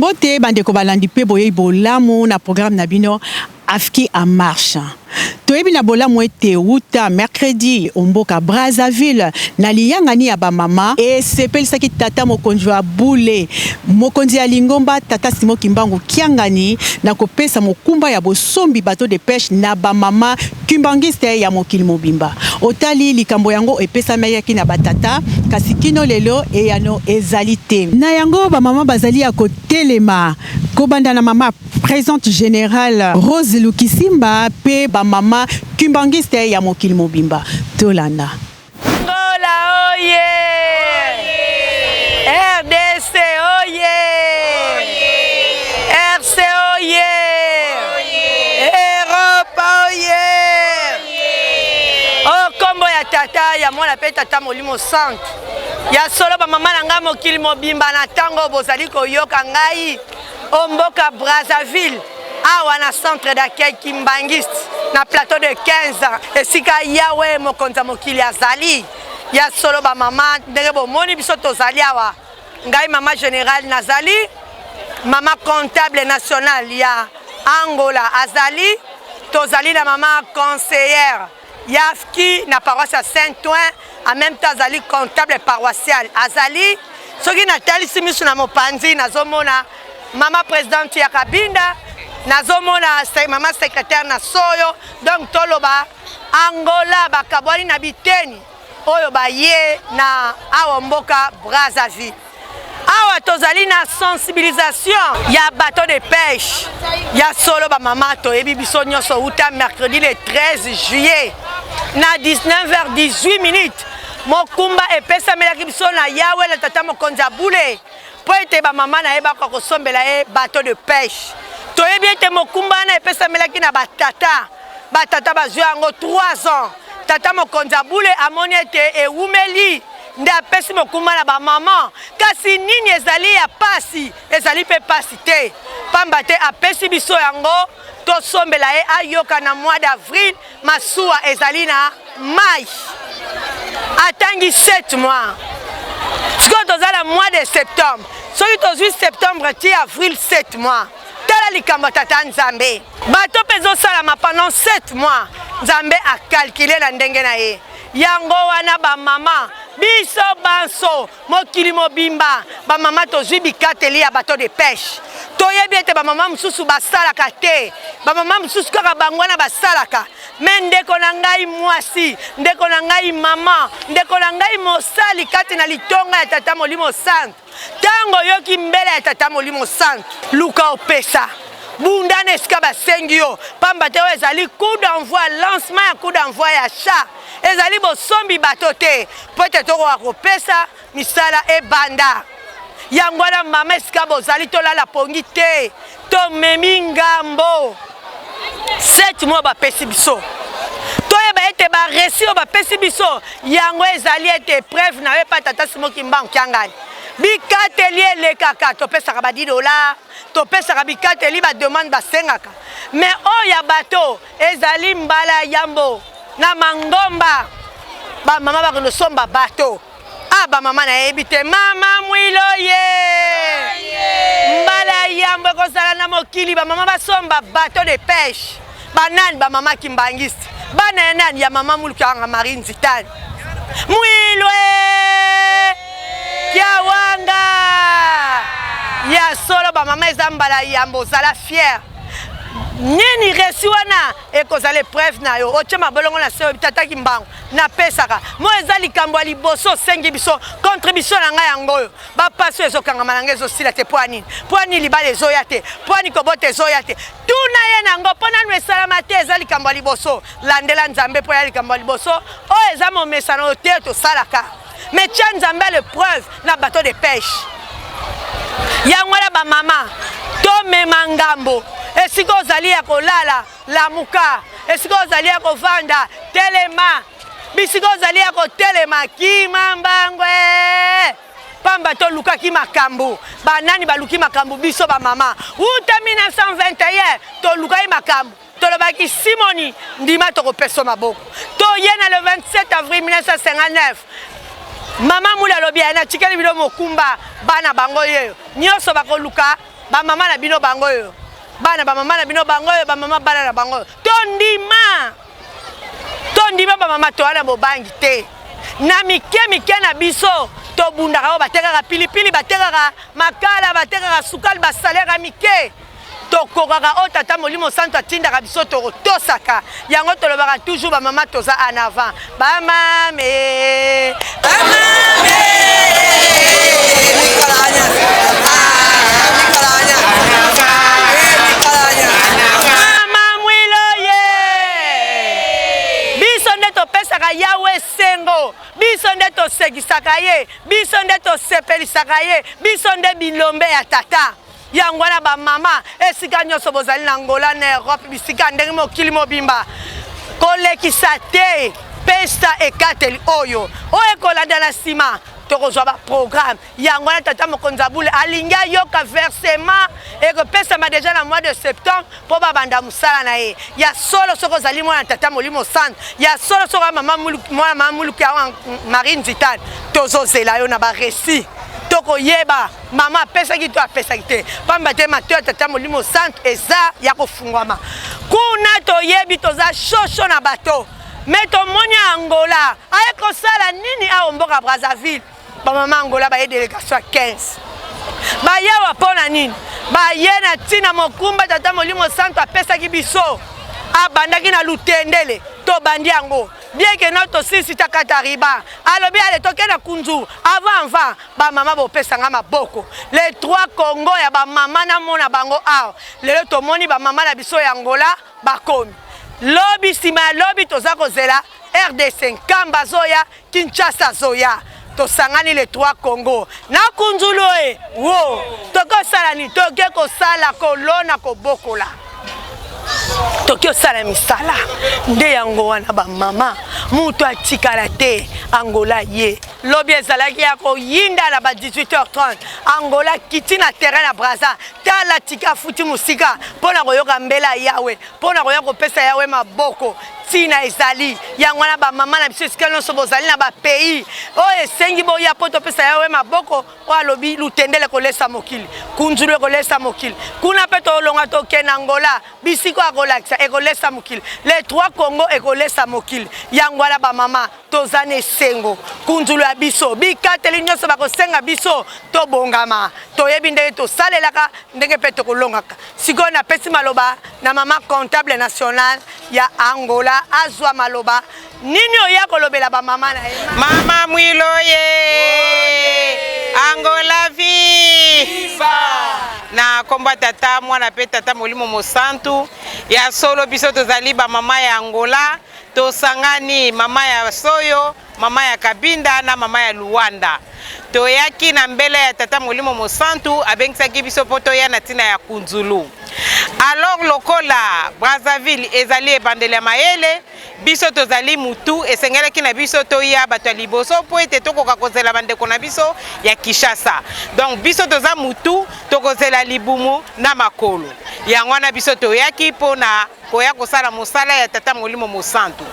Mbote bandeko balandi pe boye bolamu na programme na bino Afrique en marche. Toyebi na bolamu ete uta mercredi omboka Brazzaville na liyangani ya ba mama et sepelisaki tata mokonzi wa bule mokonzi ya Lingomba tata Simo Kimbangu kiangani na kopesa mokumba ya bosombi bateau de pêche na ba mama kimbangiste ya mokili mobimba. Otali likambo yango epesa mayaki na batata kasi kino lelo e yano ezalité. Na yango ba mama bazali ya kotelema kobanda na mama présente générale Rose Lukisimba pe ba mama kimbangiste ya mokili mobimba tolanda. Angola oye! RDC oye! RC oye! Europe oye! Oh kombo ya tata ya mwana pe tata molimo centre. Ya solo ba mama nanga mokili mobimba na tango bozali koyoka ngai omboka Brazzaville. Awa na centre d'accueil Kimbangiste na plateau de 15 ans esika yawe mokonza mokili azali ya solo ba mama ndenge bomoni biso tozali awa ngai mama général nazali mama comptable national ya Angola azali tozali na mama conseillère Yafki na paroisse à Saint-Ouen en même temps azali comptable paroissial azali soki natali simisu na mopanzi nazomona mama présidente ya Kabinda nazomona mama secrétaire na soyo donc toloba Angola bakabwani na biteni oyo baye na awa mboka Brazzaville awa tozali na sensibilisation ya bateau de pêche ya solo ba mama toyebi biso nyonso uta mercredi le 13 juillet na 19h18 mokumba epesa melaki biso na yawe na tata mokonzi ya bule po ete ba mama na yeba ko kosombela e bateau de pêche toyebi ete mokumba na epesa melaki na batata bazwi yango 3 ans tata mokonzi ya bule amoni ete ewumeli nde apesi mokumba na ba mama kasi nini ezali ya pasi ezali pe pasi te pamba te apesi biso yango tosombela ye ayoka na mois d'avril masuwa ezali na mai atangi 7 mois sikoyo tozala mois de septembre soki tozwi septembre ti avril 7 mois tala likambo tata nzambe bato mpe ezosalama pendant 7 mois nzambe akalkile na ndenge na ye yango wana bamama biso banso mokili mobimba bamama tozwi bikateli ya bateau de pêche toyebi ete bamama mosusu basalaka te bamama mosusu kaka bango wana basalaka me ndeko na ngai mwasi ndeko na ngai mama ndeko na ngai mosali kati na litonga ya tata molimo centre tango yoki mbele ya tata molimo centre luka opesa bundana esika basengi yo pamba te oyo ezali coup d'envoi lancement ya coup d'envoi ya chat ezali bosombi bato te po ete tokoka kopesa misala ebanda yango wana mama esika bozali tolala pongi te tomemi ngambo 7 mois bapesi biso toyeba ete baresi oyo bapesi biso yango ezali ete preuve na yo epa tata Simo Kimbangu kiangani bikateli elekaka topesaka ba $10 topesaka bikateli bademande basengaka me oyo ya bato ezali mbala yambo na mangomba bamama bakosomba bato bamama nayebi te mama mwilo ye mbala yambo ekozala na mokili bamama basomba bateau de pêche banani bamama Kimbangiste bana ya nani ya mama mulukanga Marie Nzitani mwilwe kiawanga ya solo bamama eza mbala yambo ozala fier nini resi wana ekozala preuve na yo otie mabolongo na seyo tata Kimbangu napesaka mo eza likambo ya liboso osengi biso contribution na ngai yango oyo bapaso ezokangama na ngai ezosila te po ani libala ezoya te po ani kobota ezoya te tuna ye nango mpo nanu esalama te eza likambo ya liboso landela nzambe mpo ya likambo ya liboso oyo eza momesano oyo te tosalaka mais tia nzambe le preuve na bateau de pêche yango wana bamama tomema ngambo esika ozali ya kolala lamuka esika ozali ya kovanda telema bisika ozali ya kotelema kimambangwe pamba tolukaki makambo banani baluki makambo biso bamama uta 1921 tolukaki makambo tolobaki Simoni ndima tokopesa maboko toye na le 27 avril 1959 mama mula lobi na tikali bilo mokumba bana bango yeyo nyonso bakoluka ba mama na bino bango yo bana ba mama na bino bango yo ba mama bana na bango tondima ba mama to ana bobangi te na mike na biso to bundaka o batekaka pilipili batekaka makala batekaka sukali basalera mike tokokaka o tata molimo santo atindaka biso tosaka yango tolobaka toujours ba mama toza en avant ba mame Yawe sengo biso nde tosekisaka ye biso nde tosepelisaka ye biso nde bilombe ya tata yango wana ba mama esika nyonso bozali na Angola na Europe bisika ndenge mokili mobimba kolekisa te pesta ekateli oyo kolanda na nsima tokozwa ba programme yango wana tata mokonzi abule alingi ayoka versement ekopesama déjà na mois de septembre po babanda mosala na ye ya solo soko ozali mwana tata molimo centre ya solo soko mwana muluku ya Marie Nzitane tozozela yo na baresi tokoyeba mama apesaki to apesaki te pamba te mato ya tata molimo centre eza ya kofungwama kuna toyebi toza shosho na bato me tomoni Angola aye kosala nini awo mboka Brazzaville ba mama Angola ba ye délégation 15 ba yawa pona nini ba ye na tina mokumba tata molimo santo apesaki biso abandaki na lutendele to bandi yango bien que notre sisi takata riba alobi ale toke na kunzu avant ba mama bo pesanga maboko les trois Congo ya ba mama na mona bango aw lelo to moni ba mama na biso ya Angola bakomi lobi sima lobi toza kozela RDC Kamba zoya Kinshasa zoya tosangani les trois Congo na kunzulu wo tokosala ni toke kosala kolona kobokola tokyo sala misala nde yango wana ba mama mutu atikala te Angola ye lobi ezalaki ya koyinda na ba 18h30 Angola kiti na terrain na Brazza tala tika futi musika pona koyoka mbela yawe pona koyoka kopesa yawe maboko tina ezali yango wana ba mama na biso esika nyonso bozali na ba pays oyo esengi boya po topesa yawe maboko o alobi lutendele kolesa mokili kunzulu kolesa mokili kuna pe tolonga tokena Angola bisiko akolakisa ekolesa mokili les trois Congo ekolesa mokili yango wana ba mama tozane sengo kunzulu ya biso bikateli nyonso bakosenga biso tobongama toyebi ndenge tosalelaka ndenge pe tokolongaka sikoyo napesi maloba na mama comptable national ya Angola azwa maloba nini oya kolobela ba mama na ye mama mwiloye Angola viva na komba tata mwana pe tata molimo mosantu ya solo biso tozali ba mama ya Angola tosangani mama ya Soyo mama ya Kabinda na mama ya Luanda toyaki na mbele ya tata molimo mosantu abengisaki biso poto ya na tina ya kunzulu alors lokola Brazzaville ezali ebandeli ya mayele biso tozali mutu esengelaki na biso toya bato ya liboso po ete tokoka kozela bandeko na biso ya Kinshasa donc biso toza mutu tokozela libumu na makolo yango wana biso toyaki pona koya kosala mosala ya tata molimo mosantu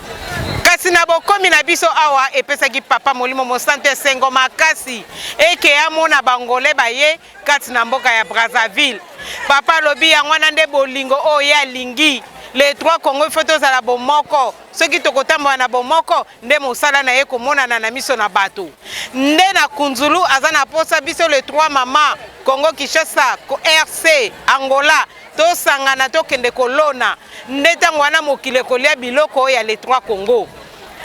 kasi na bokomi na biso awa epesaki papa molimo mosantu esengo makasi eke amona bangole baye kati na mboka ya Brazzaville papa lobi yango wana nde bolingo oyo alingi les trois Congo faut tozala bomoko soki tokotambola na bomoko nde mosala na ye komonana na miso na bato nde na kunzulu aza na posa biso les trois mama Congo Kinshasa RC Angola tosangana tokende kolona nde tango wana mokili kolia biloko ya les trois Congo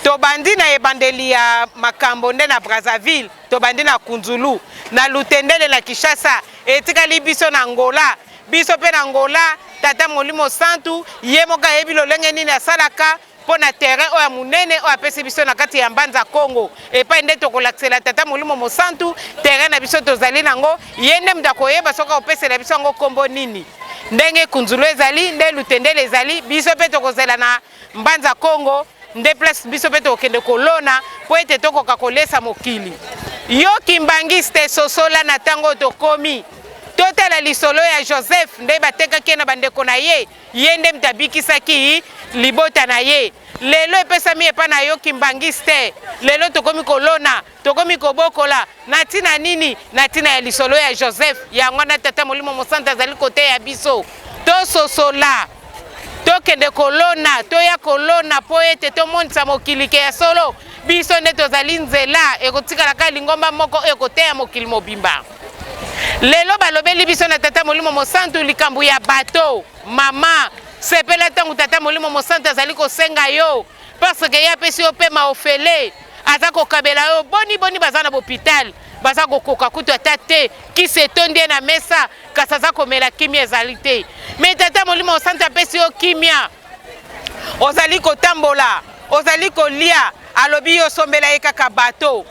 tobandi na ebandeli ya makambo nde na Brazzaville tobandi na kunzulu na lutendele na Kinshasa etikali biso na Angola biso pe na Angola tata molimo santu ye moka yebi lolenge nini asalaka pona terrain oya munene oya pesi biso na kati ya mbanza Congo epai nde tokolakisela tata molimo mosantu terrain na biso tozali nango ye nde mdako yeba soka opesela biso ngo kombo nini ndenge kunzulu ezali nde lutendele ezali biso pe tokozela na mbanza Congo nde place biso pe tokende kolona po ete tokoka kolesa mokili yo kimbangiste sosola na tango tokomi totala lisolo ya Joseph nde batekaki na bandeko na ye nde mutabikisaki libota na ye lelo epesami epa na yo kimbangisi te lelo tokomi kolona tokomi kobokola na ntina nini na ntina ya lisolo ya Joseph yango na tata molimo mosantu azali kote ya biso tososola tokende kolona toya kolona po ete tomonisa mokili ke ya solo biso nde tozali nzela ekotikalaka lingomba moko ekoteya mokili mobimba lelo balobeli biso na tata molimo mosantu likambo ya bato mama sepela ntango tata molimo mosantu azali kosenga yo parce que ye apesi yo mpe maofele aza kokabela yo boni baza na bopital baza kokoka kutu ata te kisi etondi ye na mesa kasi aza komela kimia ezali te me tata molimo mosantu apesi yo kimia ozali kotambola ozali kolia alobi yo sombela ye kaka bato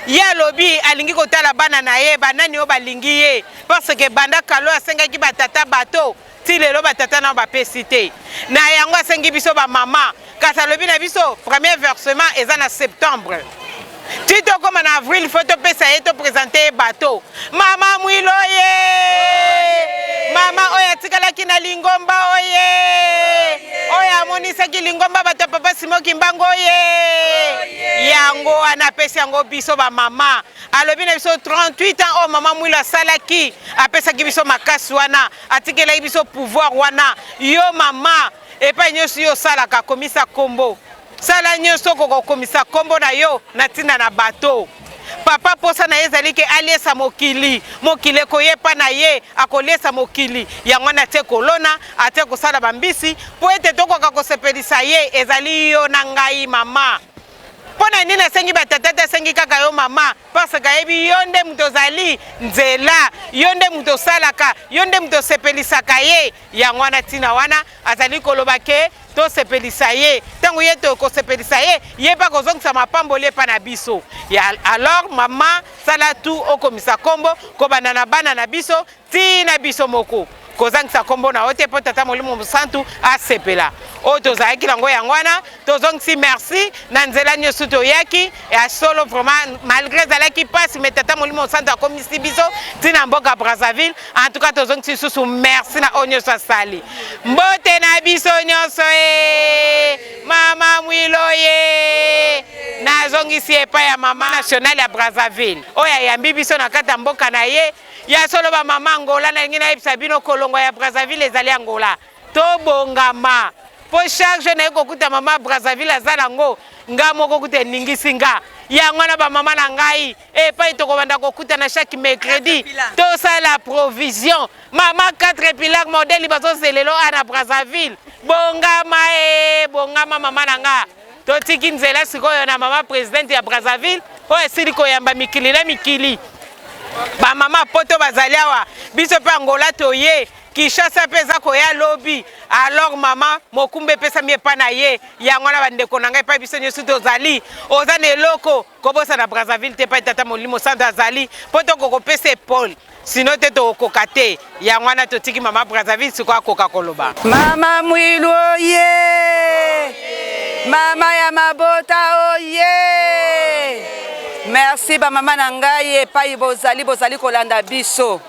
ye alobi alingi kotala bana na ye banani oyo balingi ye parce que banda kalo asengaki batata bato ti lelo batata na bapesi te na yango asengi biso bamama kasi alobi na biso premier versement eza na septembre ti tokóma na avril fo topesa ye topresente ye bato mama mwilo ye mama oyo atikalaki na lingomba oyo amonisaki lingomba bato papa simoki mbango ye yango anapesi yango biso bamama alobi na biso 38 ans oyo mama mwilo asalaki apesaki biso makasi wana atikelaki biso pouvoir wana yo mama epai nyonso yo osalaka komisa kombo sala nyonso kokomisa kombo na yo na ntina na bato papa posa na ye ezali ke aliesa mokili mokili ekoyepa na ye akoliesa mokili yango na te kolona ate kosala bambisi po ete tokoka kosepelisa ye ezali yo na ngai mama mpo na nini asengi batata te asengi kaka yo mama parce que ayebi yo nde moto ozali nzela yo nde moto osalaka yo nde moto osepelisaka ye yango wana ntina wana azali koloba ke tosepelisa ye ntango ye tokosepelisa ye ye mpa kozongisa mapamboli epa na biso alors mama sala tu okomisa kombo kobanda na bana na biso ntina biso moko kozangisa kombo na yo te mpo tata molimo mosantu asepela oyo tozalaki nango yango wana tozongisi merci na nzela nyonso toyaki ya solo vraiment malgré ezalaki mpasi me tata molimo mosantu akomisi biso ntina mboka Brazzaville en tout cas tozongisi lisusu merci na oyo nyonso asali mbote na biso nyonso mama mwilo ye nazongisi epai ya mama nationale ya Brazzaville oyo ayambi biso na kati ya mboka na ye ya solo bamama Angola na lingi nayebisa bino kolongo ya Brazzaville ezali Angola tobongama po chaque jour naye kokuta mama Brazzaville aza nango nga moko kuta eningisi nga yango na bamama na ngai epai tokobanda kokuta na chaque mercredi tosala provision mama 4 pilar modèle bazozelelo ana Brazzaville bongama mama na nga totiki nzela sikoyo na mama présidente ya Brazzaville oyo esili koyamba mikili na mikili bamama poto bazali awa biso mpe Angola toye Kinshasa mpe eza koya lobi alors mama mokumba epesami epa na ye yango na bandeko na ngai epai biso nyonso tozali oza na eloko kobosa na Brazzaville te epai tata molimo mosantu azali mpo tokokopesa epole sino te tokokoka te yango wana totiki mama Brazzaville sikoyo akoka koloba mama mwilu oye mama ya mabota oye merci bamama na ngai epai bozali kolanda biso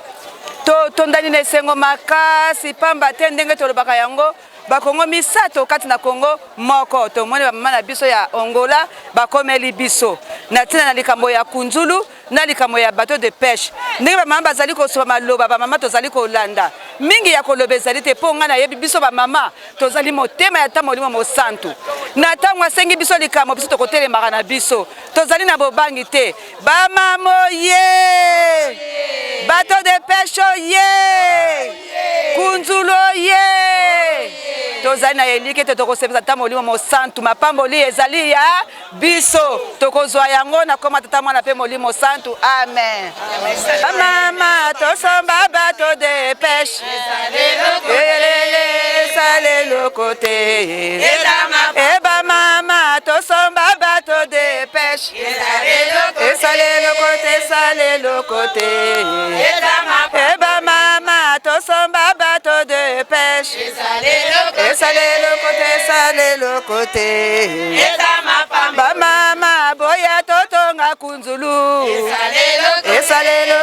tondani na esengo makasi pamba te ndenge tolobaka yango bakongo misato kati na Kongo moko tomoni bamama na biso ya Angola bakomeli biso na ntina na likambo ya kunzulu na likambo ya bateau de pêche ndenge bamama bazali kosoba maloba bamama tozali kolanda mingi ya koloba ezali te mpo ngai nayebi biso bamama tozali motema ya tata molimo mosantu na ntango asengi biso likambo biso tokotelemaka na biso tozali na bobangi te bamama ye bateau de pêche ye kunzulu ye tozali na elike te tokosepesa tata molimo mosantu mapamboli ezali ya biso tokozwa yango na koma tata mwana mpe molimo mosantu amen mama tosomba bateau de pêche salelo côté eba mama tosomba bateau de pêche salelo côté eba mama tosomba bateau de pêche salelo côté ba mama boya totonga kunzulu esalelo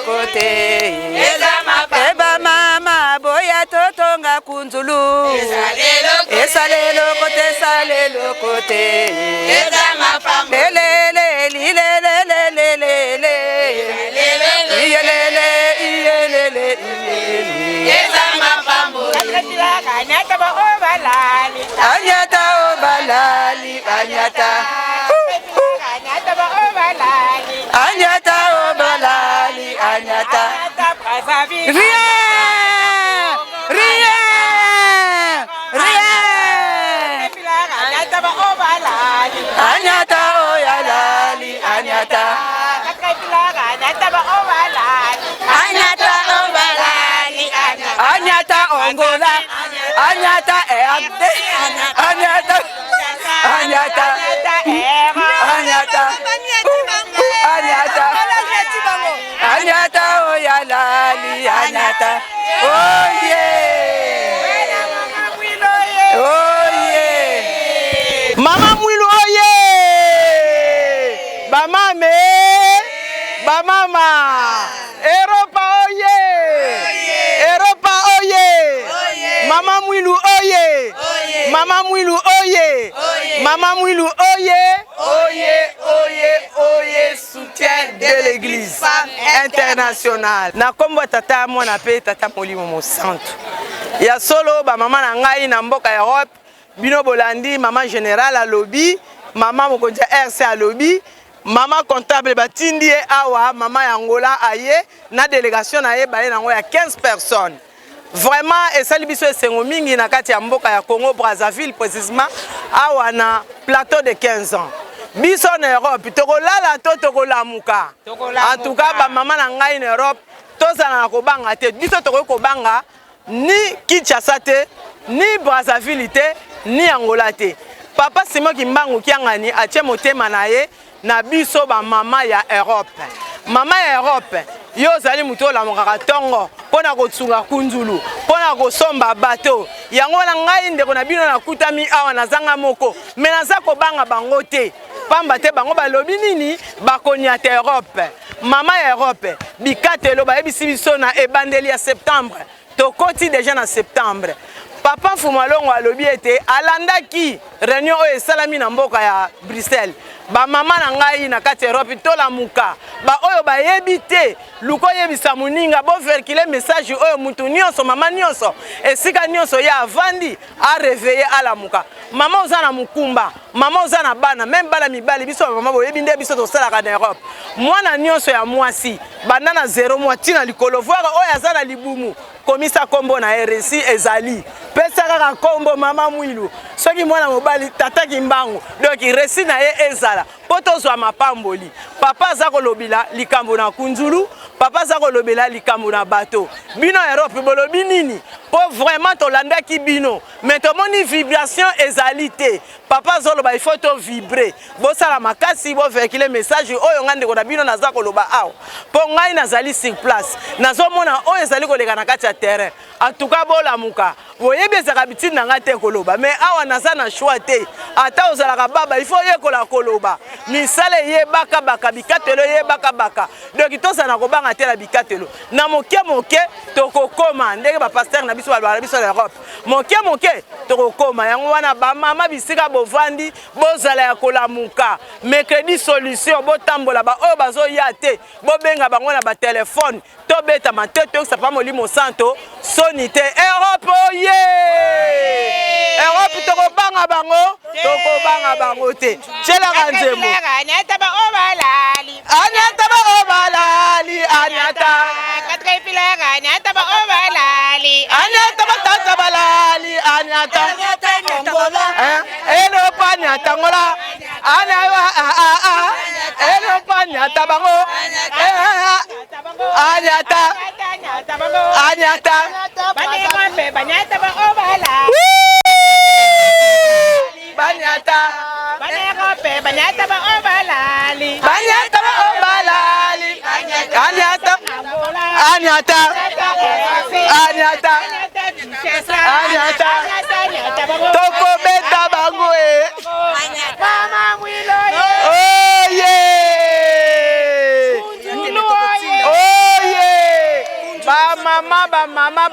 kote eba mama boya totonga kunzulu esalelo kote lelele lilelelelelele iyelele anyata obalali anyata anyata oyalali anyata anyata ongola anyata eante anyata anyata anyata anyata oyalali anyata oye oye Mama Mwilu oye! Bamame! Bamama! Europa oye! Europa oye! Mama Mwilu oye! Mama Mwilu oye! Mama Mwilu oye! Oye, oye, oye, soutien de l'église internationale. Na kombo tata mwana pe tata Molimo Mosantu. Ya solo ba mama na ngai na mboka Europe. Bino Bolandi, maman générale à lobby, maman mokonja RC à lobby, maman comptable batindi awa, maman Angola aye, na délégation aye baye nango ya 15 personnes. Vraiment et ça libiso esengo mingi na kati ya mboka ya Congo Brazzaville précisément awa na plateau de 15 ans. Biso na Europe tokolala to tokolamuka. En tout cas ba maman na ngai na Europe tozala na kobanga te. Biso tokobanga ni Kinshasa te, ni Brazzaville te, ni Angola te. Papa Simon Kimbangu kiangani atie motema na ye na biso ba mama ya Europe. Mama ya Europe yo zali muto la mokaka tongo pona kotsunga kunzulu pona kosomba bateau yango na ngai ndeko na bino na kutami awa na zanga moko me naza kobanga bango te pamba te bango balobi nini bakonia te Europe. Mama ya Europe bikatelo bayebisi biso na ebandeli ya septembre tokoti déjà na septembre. Papa Fumalongo alobi ete alandaki réunion oyo esalami na mboka ya Bruxelles. Ba mama na ngai na kati Europe tola muka. Ba oyo ba yebite luko yebisa muninga bo verkile message oyo mutu nyonso mama nyonso esika nyonso ya avandi a réveiller ala muka. Mama ozana mukumba, mama ozana bana, même bala mibali biso mama bo yebinde biso to sala ka na Europe. Mwana nyonso ya mwasi bandana 0 mois tina likolo voir oyo azana libumu. Komisa kombo na RSI ezali. Pesa kaka kombo mama Mwilu. Soki mwana mobali tata Kimbangu. Donc resi na ye ezala. Poto zwa mapamboli. Papa zako lobila likambo na kunzulu. Papa zako lobila likambo na bateau. Bino Europe bolobi nini? Po vraiment tolanda ki bino. Mais to moni vibration ezalité. Papa zoloba il faut to vibrer. Bo sala makasi bo véhiculer message oyo ngande ko na bino na zako loba aw. Po ngai nazali sur place. Nazo mona oyo ezali ko leka na kati ya terrain. En tout cas bola muka. Boyebe za kabiti na ngate koloba. Mais awa naza na choix te. Ata ozala ka baba il faut yekola koloba. Misale ye baka baka bikatelo ye baka baka. Donc itosa na kobanga te la bikatelo. Na moke moke tokokoma ndenge ba pasteur na biso ba biso l'Europe. Moke tokokoma yango wana ba mama bisika bovandi bozala ya kolamuka. Mercredi solution botambola ba oyo bazo ya te. Bobenga bango na ba téléphone. Tobeta mateto sa pa Molimo Santo sonité Europe oye. Europe tokobanga bango te. Chela kanzemo. Anyata ba obalali. Anyata ba obalali. Anyata. Katkai pilaga anyata ba obalali. Anyata ba tata balali. Anyata. Angola. Eno pa anyata ngola. Anawa eno pa anyata bango. Anyata. Anyata. Banyata ba obalali. Banyata. Banyata ba obalali. Banyata ba obalali. Anyata. Anyata. Anyata. Anyata. Toko beta bango Mama Mwilu. Oh yeah.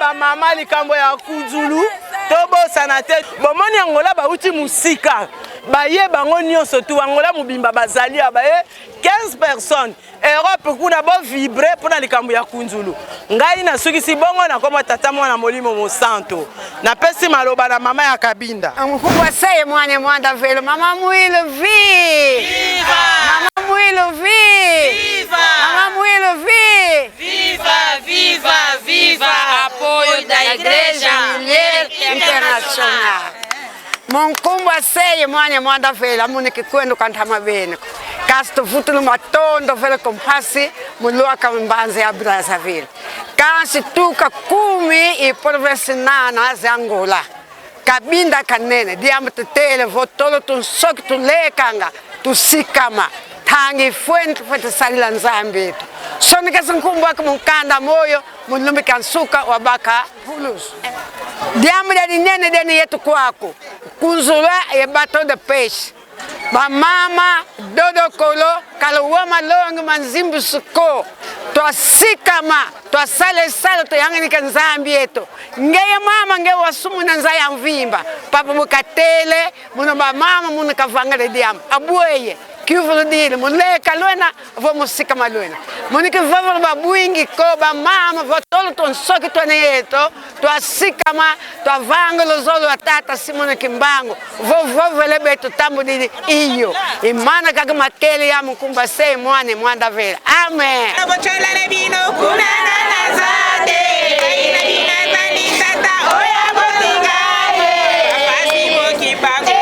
ba mama likambo ya kuzulu tobosana te bomoni Angola bauti musika baye bango nyonso tu Angola mobimba bazali abaye 15 personnes Europe kuna bo vibrer pona likambo ya kunzulu ngai na sukisi bongo na koma tata mwana molimo mosanto na pesi maloba na mama ya Kabinda mkubwa seye mwana mwanda velo mama mwilo viva mama mwilo viva mama mwilo viva apoio da Igreja Mulher Internacional. Mkumbwa seye mwana mwanda velo mune kikwendo kantama bene Casto futuro matondo vele compassi mulua kambanze ya Brazzaville. Kansi tuka kumi e professionana za Angola. Kabinda kanene diam tele votolo tu sok tu lekanga tu sikama tangi fuente salila nzambe. Sonika sankumbwa kumkanda moyo mulumbi kansuka wabaka hulus. Diam da dinene deni yetu kwako. Kunzula e bateau de pêche. Ba mama dodo kolo kalawama longo manzimbu suko to sikama to sale to yangani kanzambi yetu ngeye mama ngeye wasumu na nzaya mvimba papa mukatele muno ba mama muno kavanga de diam abueye kivulo dile munle kalwena vo musika malwena munike vavo ba buingi ko ba mama vo tolo ton soki to neto to sikama to vanga lo zolo atata simona kimbango vo vele beto tambo di iyo imana kaga makele ya mkumba sei mwane mwanda vela amen Abochola na bino kunana nazade ina ina tani tata oya botingare apasi bokibango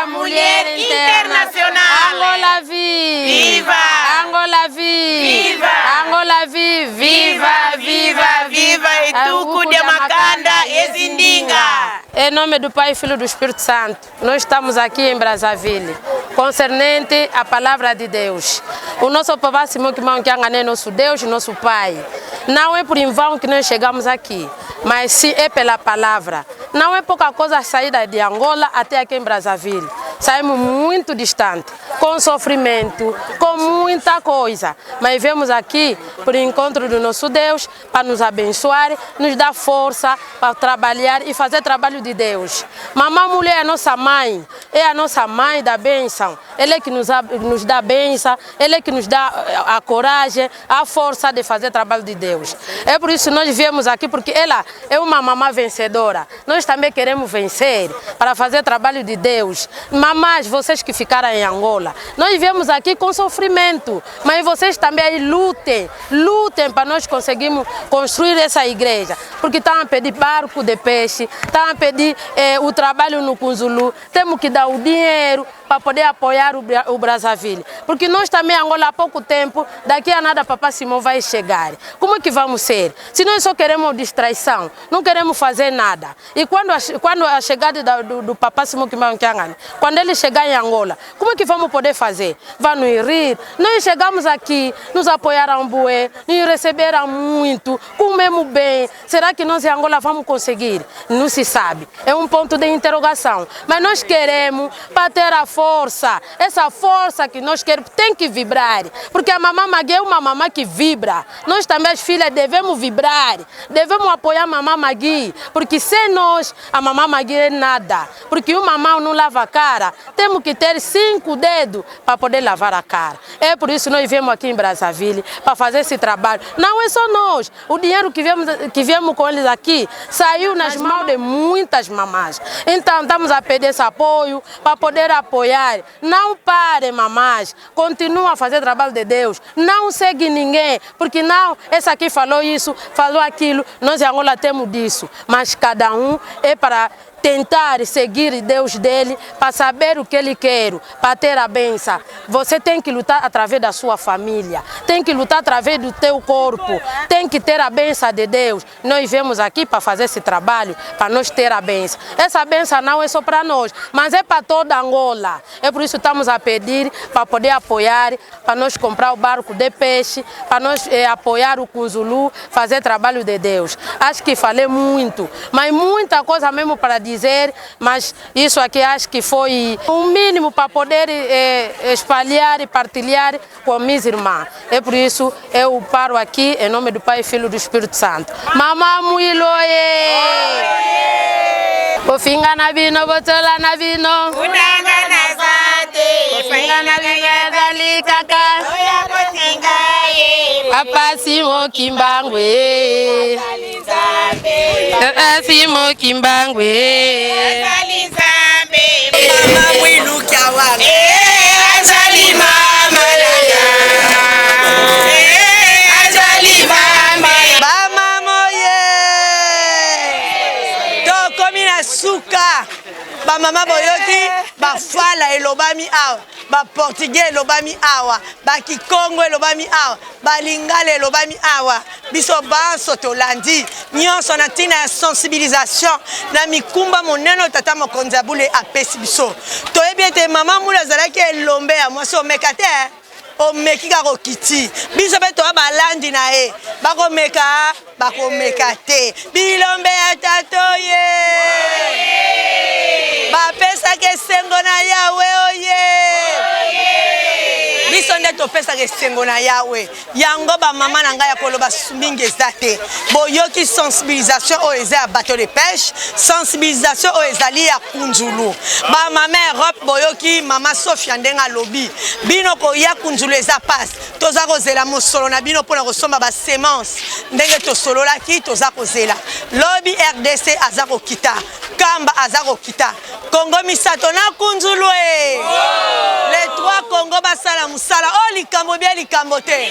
Mulher Internacional. Angola viva! Angola viva! Angola viva! Viva! E tudo de Macanda e Zindinga. Em nome do Pai e Filho do Espírito Santo, nós estamos aqui em Brazzaville, concernente à palavra de Deus. O nosso Papa Simão Kimbangu é nosso Deus e nosso Pai. Não é por em vão que nós chegamos aqui, mas sim é pela palavra. Não é pouca coisa a saída de Angola até aqui em Brazzaville. Saímos muito distante, com sofrimento, com muita coisa. Mas vemos aqui por encontro do nosso Deus, para nos abençoar, nos dar força para trabalhar e fazer trabalho de Deus. Mamãe mulher é a nossa mãe, é a nossa mãe da bênção. Ele é que nos dá a bênção, ele é que nos dá a coragem, a força de fazer trabalho de Deus. É por isso que nós viemos aqui, porque ela é uma mamãe vencedora. Nós também queremos vencer para fazer trabalho de Deus. Mamães, vocês que ficaram em Angola, nós viemos aqui com sofrimento, mas vocês também aí lutem para nós conseguirmos construir essa igreja, porque estão a pedir barco de peixe, estão a pedir o trabalho no Kunzulu, temos que dar o dinheiro para poder apoiar o Brazzaville, porque nós também Angola há pouco tempo, daqui a nada Papa Simão vai chegar. Como é que vamos ser? Se nós só queremos distração, não queremos fazer nada. E quando a chegada do Papa Simão Kimbangu, quando ele chegar em Angola, como é que vamos poder fazer? Vamos rir. Nós chegamos aqui, nos apoiaram bué, nos receberam muito, comemos bem. Será que nós em Angola vamos conseguir? Não se sabe. É um ponto de interrogação. Mas nós queremos para ter a força. Essa força que nós queremos tem que vibrar. Porque a mamãe Magui é uma mamãe que vibra. Nós também, as filhas, devemos vibrar. Devemos apoiar a mamãe Magui. Porque sem nós, a mamãe Magui é nada. Porque uma mão não lava a cara. Temos que ter 5 dedos para poder lavar a cara. É por isso que nós viemos aqui em Brazzaville para fazer esse trabalho. Não é só nós. O dinheiro que viemos com eles aqui saiu nas mãos de muitas mamães. Então estamos a pedir esse apoio para poder apoiar. Não parem, mamães. Continuem a fazer trabalho de Deus. Não segue ninguém. Porque não, essa aqui falou isso, falou aquilo. Nós em Angola temos disso. Mas cada um é para tentar seguir Deus dele, para saber o que ele quer, para ter a bênção. Você tem que lutar através da sua família, tem que lutar através do teu corpo, tem que ter a bênção de Deus. Nós viemos aqui para fazer esse trabalho, para nós ter a bênção. Essa bênção não é só para nós, mas é para toda Angola. É por isso que estamos a pedir para poder apoiar, para nós comprar o barco de peixe, para nós apoiar o Kunzulu, fazer trabalho de Deus. Acho que falei muito, mas muita coisa mesmo para dizer, mas isso aqui acho que foi o mínimo para poder espalhar e partilhar com minhas irmãs. É por isso eu paro aqui em nome do Pai, Filho e do Espírito Santo. Mama Muiloye! Ofinga na vino, botola na vino. Unanga na zate. Ofinga na vino, gali kaka. Oya kotinga ye. Papa Simo Kimbangwe. Papa Simo Kimbangwe. Mama Mwilu Kiawang. Azali mama laya. Azali mama. Bama moye. Tokomi na suka. Ba mama boyoki ba fala elobami awa. Ba portugais elobami awa. Ba kikongo elobami awa. Ba lingala elobami awa. Biso banso tolandi. Nyonso na tina ya sensibilisation na mikumba moneno tata mokonzi abule apesi biso. Toyebi ete mama mula azalaki elombe ya mwasi omeka te. Omeki kako kiti. Biso pe toa balandi na ye. Bakomeka, bakomeka te. Bilombe ya tato ye. Bapesaka esengo na Yawe oye. Biso nde topesaka esengo na Yawe. Yango ba mama na ngai ya koloba mingi eza te. Boyoki sensibilisation oyo eza ya bateau de pêche, sensibilisation oyo ezali ya Kunzulu. Ba mama Europe boyoki mama Sofia ndenga lobi. Bino koya Kunzulu eza passe. Toza kozela mosolo na bino pona kosomba ba semence. Ndenge tosololaki toza kozela. Lobi RDC aza kokita. Kamba aza kokita. Congo misato na Kunzulu e. Les trois Congo basala musala. Oh likambo bien likambo te.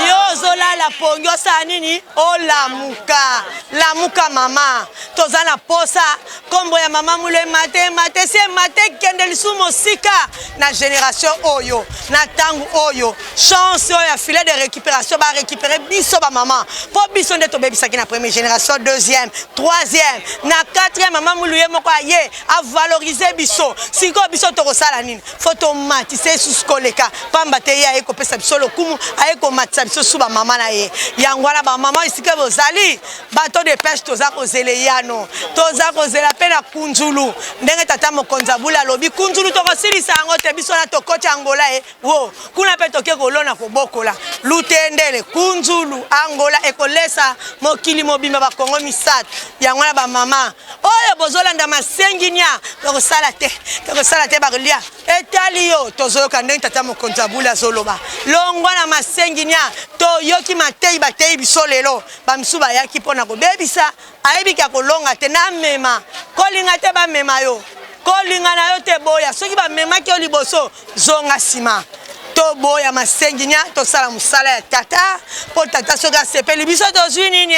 Yozo la pongo sa nini? Oh lamuka. Lamuka mama. Toza na posa. Kombo ya mama mule mate. Mate se mate kende lisu mosika. Na génération oyo. Na tangu oyo. Chance oyo ya filet de récupération. Ba récupérer biso ba maman. Po biso nde to bebisaki na première génération. Deuxième. Troisième. Na quatrième maman muluye moko aye. A valoriser biso. Siko biso toko sala nini. Foto matise sous koleka. Pamba te ya eko pesa biso lokumu. Aeko matisa biso suba mama na ye. Yangwana ba mama isika bozali. Bateau de pêche toza kozele yano. Toza kozela pe na Kunzulu. Ndenge tata mokonzi abula lobi. Kunzulu toko silisa yango te biso na tokoti Angola e. Wo. Kuna pe toke kolona kobokola. Lutendele. Kunzulu Angola ekolesa mokili mobimba ba Kongo misato. Yangwana ba mama. Oyo bozolanda masenginya. Toko sala te bakolia. Etali yo tozoyoka ndenge tata mokonzi abula zoloba. Longwa na masenginya. Toyoki matei batei biso lelo. Bamisu bayaki pona kobebisa. Ayebika kolonga te na mema. Kolinga te ba mema yo. Kolinga na yo te boya. Soki ba mema ki liboso zonga sima. To boya masenginya to sala musala ya tata. Po tata soka sepeli biso to zwi nini.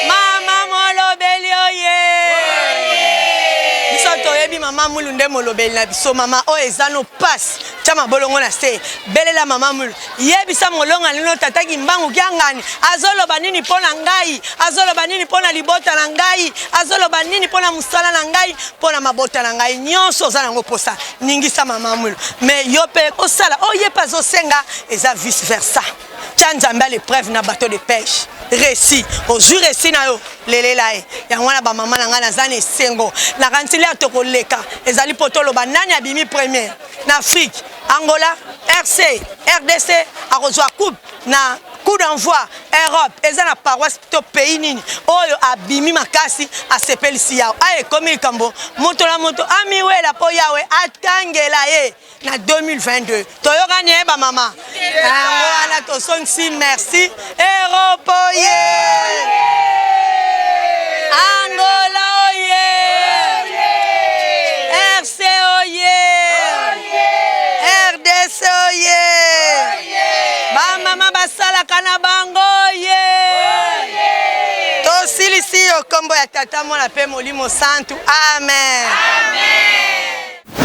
Mama molobeli oye. Biso toyebi mama mulu nde molobeli na biso mama o ezano passe. Chama bolongo na se. Belela mama mulu. Yebisa molonga lino tata kimbangu kiangani. Azoloba nini pona ngai. Azoloba nini pona libota na ngai. Azoloba nini pona musala na ngai. Pona mabota na ngai. Nyonso za nango posa. Ningisa mama mulu. Mais yope osala. O yepa zo senga. Eza vice versa. Chanzamba l'épreuve na bateau de pêche. Récit. Au jour récit na yo. Lele lae. Yangwana ba mama na nga na zane sengo. Na kantile atoko leka. Ezali potolo ba nani abimi premier. Na Afrique. Angola, RC, RDC, a reçu coupe na coup d'envoi Europe, eza na paroisse to pays nini. Oyo abimi makasi a sepeli si yao. Aye komi kambo, moto la moto amiwela po yawe atangela ye na 2022. Toyoka nye ba mama. Angola to son si merci. Europe ye. Angola oye. RC oye. RDC oye. Ba mama basala kana bango ye. To silisa merci okombo ya tata mwana pe molimo santu amen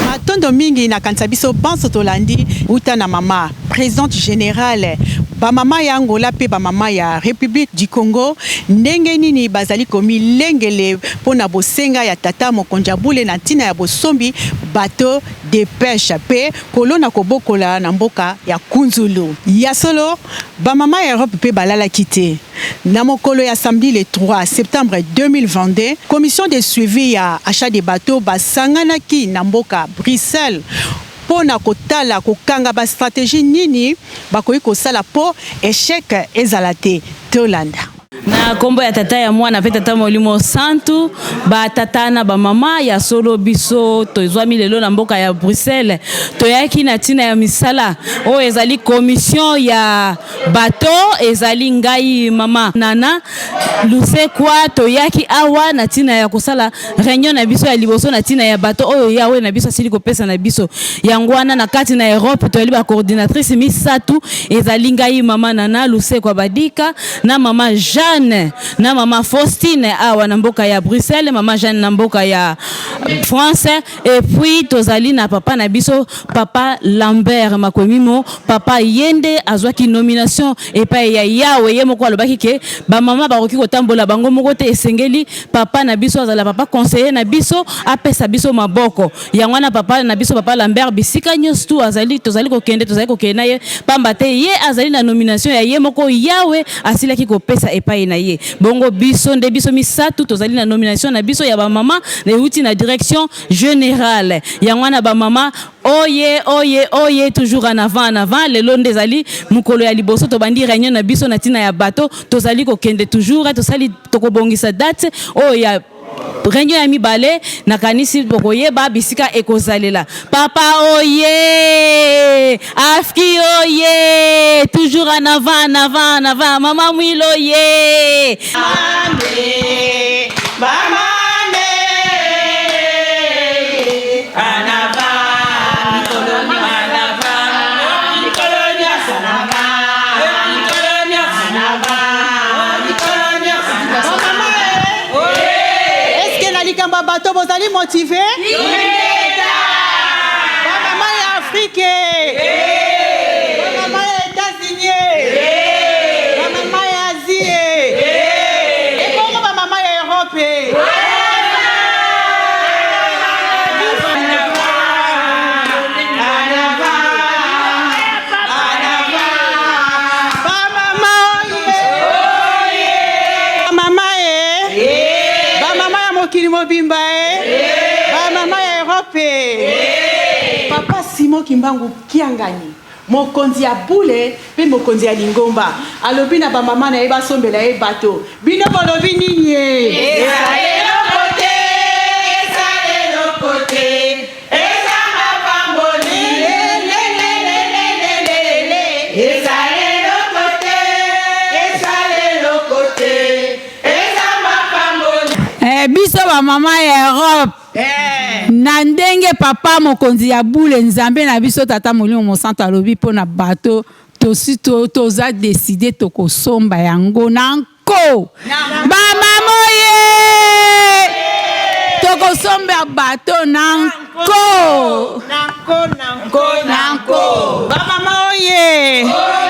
matondo mingi na kanisa biso banso tolandi uta na mama présidente générale ba mama ya Angola pe ba mama ya République du Congo ndenge nini bazali komi lengele pona bosenga ya tata mokonja bule na ntina ya bosombi bateau de pêche pe kolona kobokola na mboka ya Kunzulu ya solo ba mama ya Europe pe balala kite na mokolo ya samedi le 3 septembre 2022 commission de suivi ya achat de bateaux basanganaki na mboka Bruxelles pona kotala kokanga ba stratégie nini bakoyi kosala po échec ezala te tolanda na kombo ya tata ya mwana pe tata molimo santu ba tata na ba mama ya solo biso tozwami lelo na mboka ya Bruxelles toyaki na tina ya misala o ezali commission ya bato ezali ngai mama nana luse kwa toyaki awa na tina ya kosala réunion na biso ya liboso na tina ya bato oyo yawe na biso sili kopesa na biso yangwana na kati na Europe toyali ba coordinatrice misatu ezali ngai mama nana luse kwa badika na mama Jeanne na mama Faustine awa na mboka ya Bruxelles mama Jeanne na mboka ya France et puis tozali na papa na biso papa Lambert Makwemimo papa yende azwaki nomination epai ya yawe ye moko alobaki ke ba mama bakoki kotambola bango moko te esengeli papa na biso azala papa conseiller na biso apesa biso maboko yango na papa na biso papa Lambert bisika nyostu azali tozali kokende na ye pamba te ye azali na nomination ya ye moko yawe asilaki kopesa epai na ye bongo biso nde biso misatu tozali na nomination na biso ya ba mama na uti na direction générale yango na ba mama oye toujours en avant lelo ndezali mukolo ya liboso to bandi réunion na biso na tina ya bato tozali kokende toujours tozali tokobongisa date ya réunion ya mibale na kanisi bokoyeba bisika ekozalela papa oye afki oye toujours en avant mama mwilo oye mama bateau bozali motivé ba mama ya Afrique ba mama ya États-Unis ba mama ya Asie et comment ba mama ya Europe Mobimba ba mama ya Europe papa Simon Kimbangu Kiangani mokonzi ya bule pe mokonzi ya lingomba alobi na ba mama na ye basombela ye bato bino bolobi nini ezalelo kote ezama pamboli ezalelo kote biso ba mama ya Europe na ndenge papa mokonzi ya bule nzambe na biso tata molimo mosantu alobi po na bato toza décider tokosomba yango nanko ba mama ye tokosomba bato nanko ba mama oye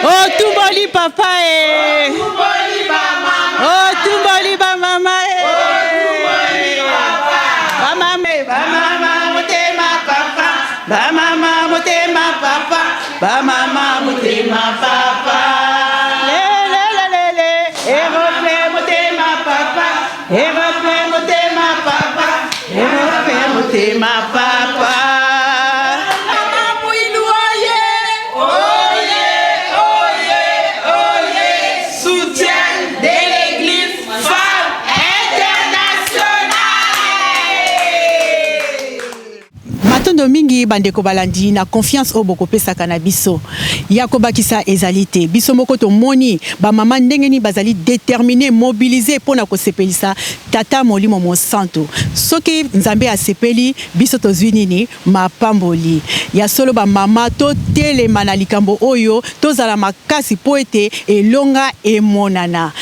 otumboli papa otumboli ba mama ba mama motema papa le Europe motema papa Europe motema papa Europe motema papa soutien de l'église femme internationale matondo mingi bandeko balandi na confiance o boko pesa kanabiso yakoba kisa ezalite biso moko to moni ba mama ndengeni bazali déterminé mobilisé pona ko sepelisa tata molimo mosantu soki nzambe asepeli biso to zwinini mapamboli ya solo ba mama to telema na likambo oyo tozala makasi po ete elonga emonana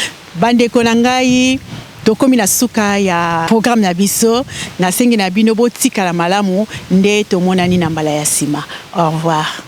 bandeko na ngai tokomi na suka ya programme na biso nasengi na bino botikala malamu nde tomonani na mbala ya nsima. Au revoir.